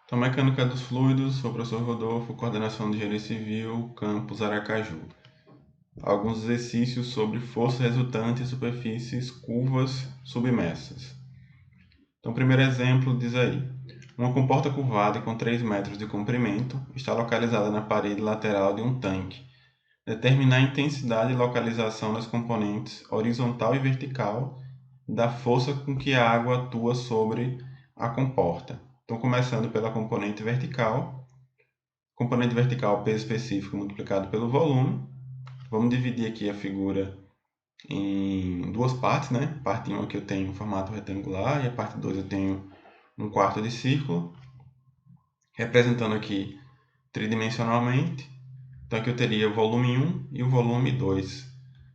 Então, Mecânica dos Fluidos, sou o professor Rodolfo, Coordenação de Engenharia Civil, Campus Aracaju. Alguns exercícios sobre força resultante em superfícies curvas submersas. Então, o primeiro exemplo diz aí: uma comporta curvada com 3 metros de comprimento está localizada na parede lateral de um tanque. Determinar a intensidade e localização das componentes horizontal e vertical da força com que a água atua sobre a comporta. Então, começando pela componente vertical, peso específico multiplicado pelo volume. Vamos dividir aqui a figura em duas partes, né? Parte 1 aqui eu tenho um formato retangular e a parte 2 eu tenho um quarto de círculo, representando aqui tridimensionalmente. Então aqui eu teria o volume 1 e o volume 2.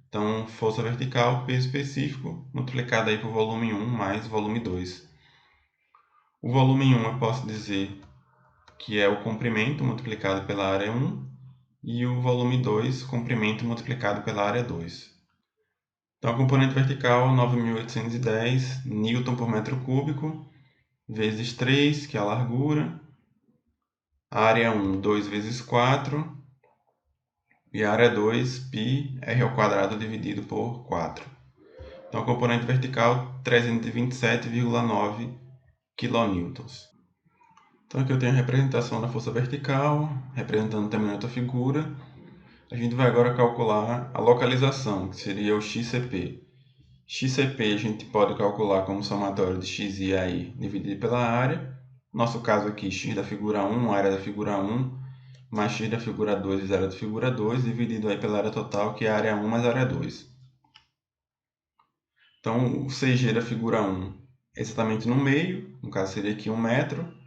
Então, força vertical, peso específico, multiplicado aí por volume 1 mais volume 2. O volume 1 eu posso dizer que é o comprimento multiplicado pela área 1, e o volume 2, comprimento multiplicado pela área 2. Então, a componente vertical, 9.810 Newton por metro cúbico, vezes 3, que é a largura. A área 1, 2 vezes 4. E a área 2, π, r ao quadrado dividido por 4. Então, a componente vertical, 327,9 kN. Então, aqui eu tenho a representação da força vertical, representando também outra figura. A gente vai agora calcular a localização, que seria o XCP. XCP a gente pode calcular como somatório de x e AI dividido pela área. Nosso caso aqui, x da figura 1, área da figura 1, mais x da figura 2 área da figura 2, dividido aí pela área total, que é a área 1 mais a área 2. Então, o CG da figura 1 é exatamente no meio, no caso seria aqui 1 metro.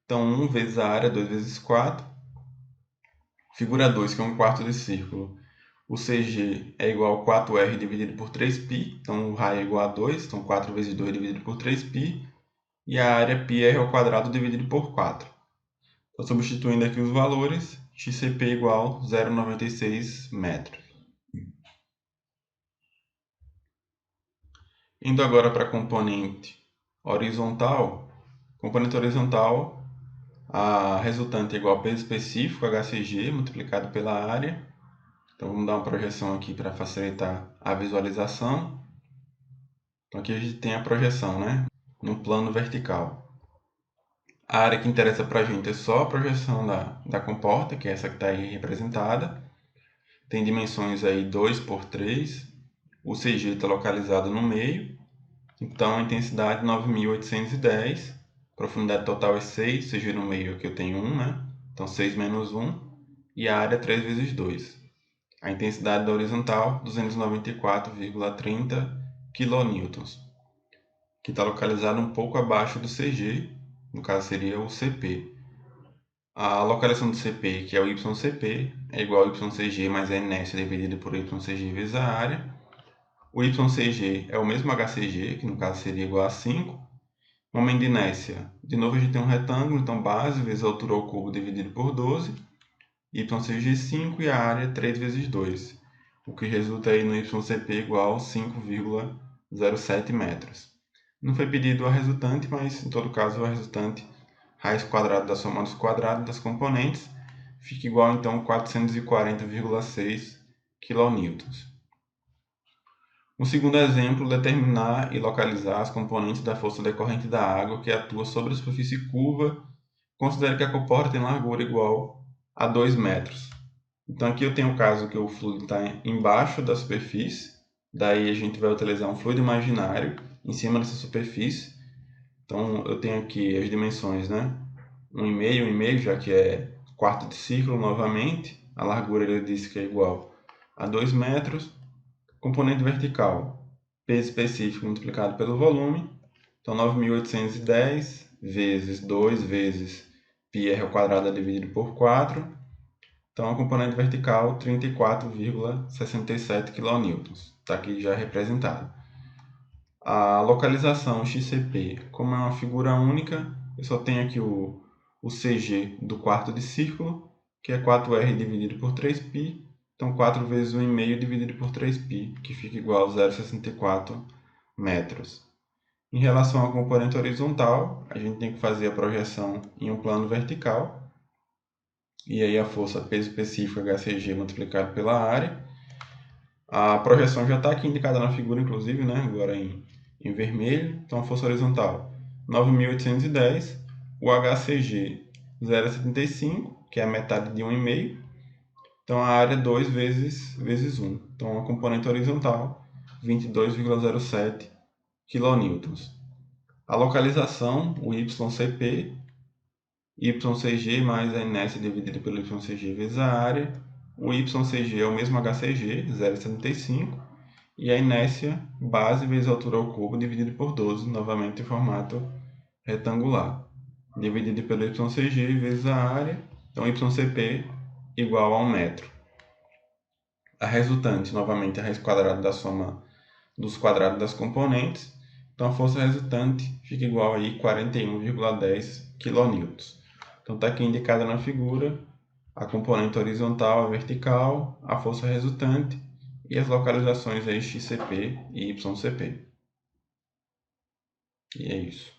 Então, 1 vezes a área, 2 vezes 4. Figura 2, que é um quarto de círculo. O CG é igual a 4R dividido por 3π. Então, o raio é igual a 2. Então, 4 vezes 2 dividido por 3π. E a área πr ao quadrado dividido por 4. Então, substituindo aqui os valores, XCP igual a 0,96 metros. Indo agora para a componente horizontal. A resultante é igual a peso específico, HCG, multiplicado pela área. Então, vamos dar uma projeção aqui para facilitar a visualização. Então, aqui a gente tem a projeção, né? No plano vertical. A área que interessa para a gente é só a projeção da comporta, que é essa que está aí representada. Tem dimensões aí 2 por 3. O CG está localizado no meio. Então, a intensidade 9.810. Profundidade total é 6. CG no meio aqui eu tenho 1, né? Então, 6 menos 1. E a área 3 vezes 2. A intensidade da horizontal, 294,30 kN, que está localizado um pouco abaixo do CG, no caso seria o CP. A localização do CP, que é o YCP, é igual ao YCG mais a inércia dividida por YCG vezes a área. O YCG é o mesmo HCG, que no caso seria igual a 5. Momento de inércia, de novo a gente tem um retângulo, então base vezes a altura ao cubo dividido por 12. YCG 5 e a área 3 vezes 2, o que resulta aí no YCP igual a 5,07 metros. Não foi pedido a resultante, mas em todo caso a resultante, raiz quadrada da soma dos quadrados das componentes, fica igual então a 440,6 kN. No segundo exemplo, determinar e localizar as componentes da força decorrente da água que atua sobre a superfície curva. Considere que a comporta tem largura igual a 2 metros. Então aqui eu tenho o caso que o fluido está embaixo da superfície, daí a gente vai utilizar um fluido imaginário em cima dessa superfície. Então eu tenho aqui as dimensões, né? 1,5, 1,5, já que é quarto de círculo novamente. A largura ele disse que é igual a 2 metros. Componente vertical, peso específico multiplicado pelo volume. Então 9.810 vezes 2 vezes πr ao quadrado dividido por 4. Então, a componente vertical, 34,67 kN. Está aqui já representado. A localização XCP, como é uma figura única, eu só tenho aqui o CG do quarto de círculo, que é 4R dividido por 3π. Então, 4 vezes 1,5 dividido por 3π, que fica igual a 0,64 metros. Em relação ao componente horizontal, a gente tem que fazer a projeção em um plano vertical, e aí a força peso específico HCG multiplicado pela área. A projeção já está aqui indicada na figura, inclusive, né? Agora em vermelho. Então, a força horizontal 9.810, o HCG 0,75, que é a metade de 1,5. Então, a área 2 vezes 1. Então, a componente horizontal 22,07 kN. A localização, o YCP, YCG mais a inércia dividida pelo YCG vezes a área. O YCG é o mesmo HCG, 0,75, e a inércia base vezes a altura ao cubo dividido por 12, novamente em formato retangular, dividido pelo YCG vezes a área. Então, YCP igual a 1 metro. A resultante, novamente, é a raiz quadrada da soma dos quadrados das componentes. Então, a força resultante fica igual a 41,10 kN. Então, está aqui indicada na figura a componente horizontal, a vertical, a força resultante e as localizações aí XCP e YCP. E é isso.